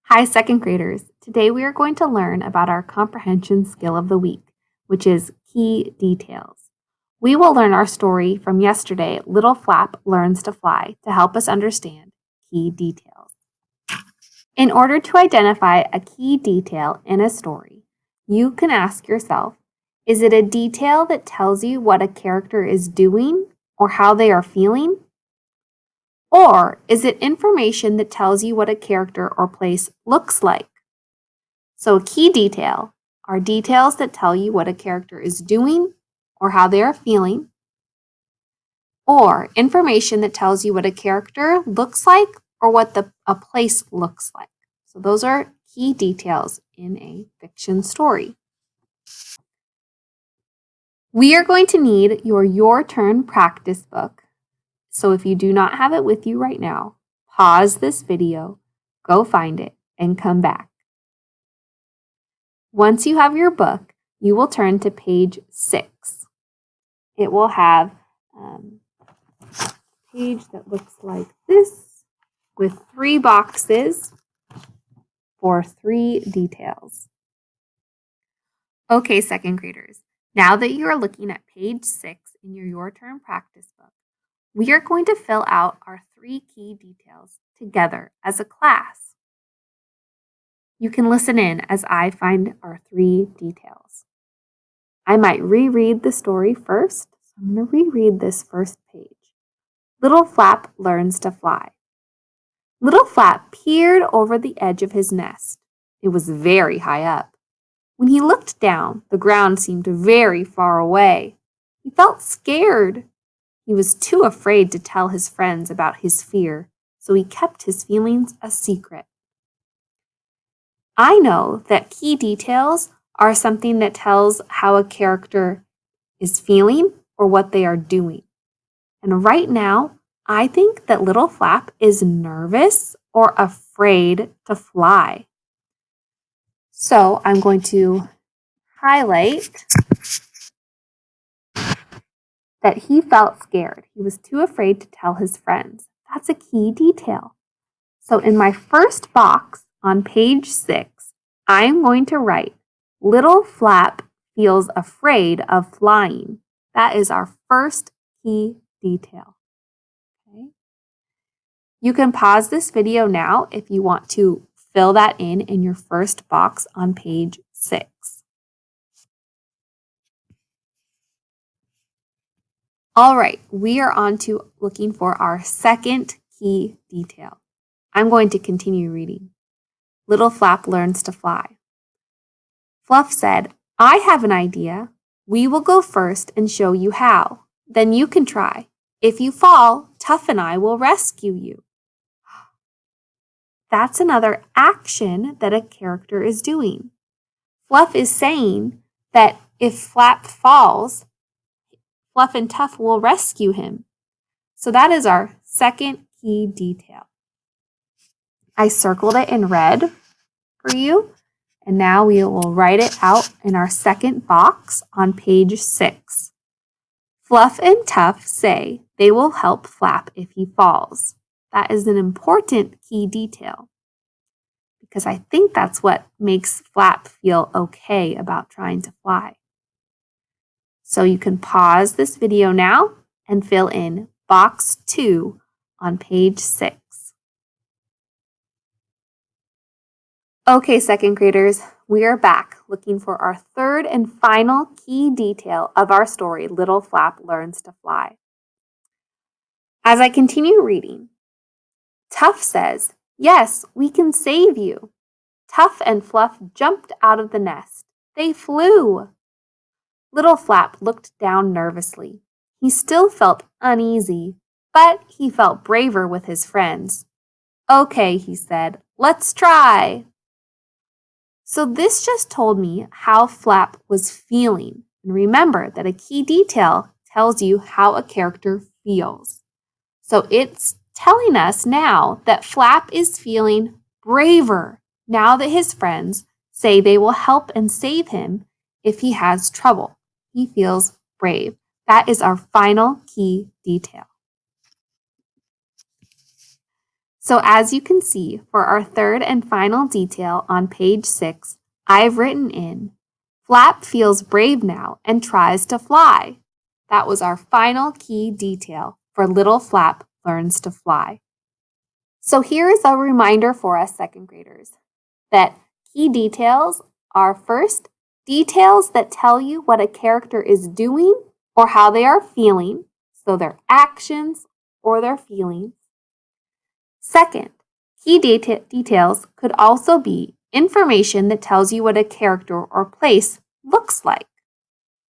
Hi, second graders. Today we are going to learn about our comprehension skill of the week, which is key details. We will learn our story from yesterday, Little Flap Learns to Fly, to help us understand key details. In order to identify a key detail in a story, you can ask yourself, is it a detail that tells you what a character is doing or how they are feeling? Or is it information that tells you what a character or place looks like? So, a key detail are details that tell you what a character is doing or how they are feeling, or information that tells you what a character looks like or what a place looks like. So, those are key details in a fiction story. We are going to need your turn practice book. So, if you do not have it with you right now, pause this video, go find it, and come back. Once you have your book, you will turn to page 6. It will have a page that looks like this with 3 boxes for 3 details. Okay, second graders, now that you are looking at page 6 in your turn practice book, we are going to fill out our 3 key details together as a class. You can listen in as I find our 3 details. I might reread the story first, so I'm going to reread this first page. Little Flap Learns to Fly. Little Flap peered over the edge of his nest. It was very high up. When he looked down, the ground seemed very far away. He felt scared. He was too afraid to tell his friends about his fear, so he kept his feelings a secret. I know that key details are something that tells how a character is feeling or what they are doing. And right now, I think that Little Flap is nervous or afraid to fly. So I'm going to highlight that he felt scared. He was too afraid to tell his friends. That's a key detail. So in my first box on page 6, I'm going to write, Little Flap feels afraid of flying. That is our first key detail. Okay. You can pause this video now if you want to fill that in your first box on page 6. All right, we are on to looking for our second key detail. I'm going to continue reading. Little Flap Learns to Fly. Fluff said, I have an idea. We will go first and show you how. Then you can try. If you fall, Tuff and I will rescue you. That's another action that a character is doing. Fluff is saying that if Flap falls, Fluff and Tuff will rescue him. So that is our second key detail. I circled it in red for you, and now we will write it out in our second box on page 6. Fluff and Tuff say they will help Flap if he falls. That is an important key detail because I think that's what makes Flap feel okay about trying to fly. So you can pause this video now and fill in box 2 on page 6. Okay, second graders, we are back looking for our third and final key detail of our story, Little Flap Learns to Fly. As I continue reading, Tuff says, yes, we can save you. Tuff and Fluff jumped out of the nest. They flew. Little Flap looked down nervously. He still felt uneasy, but he felt braver with his friends. Okay, he said, let's try. So this just told me how Flap was feeling. And remember that a key detail tells you how a character feels. So it's telling us now that Flap is feeling braver now that his friends say they will help and save him if he has trouble. He feels brave. That is our final key detail. So as you can see, for our third and final detail on page 6, I've written in, Flap feels brave now and tries to fly. That was our final key detail for Little Flap Learns to Fly. So here is a reminder for us second graders that key details are first, details that tell you what a character is doing or how they are feeling, so their actions or their feelings. Second, key details could also be information that tells you what a character or place looks like.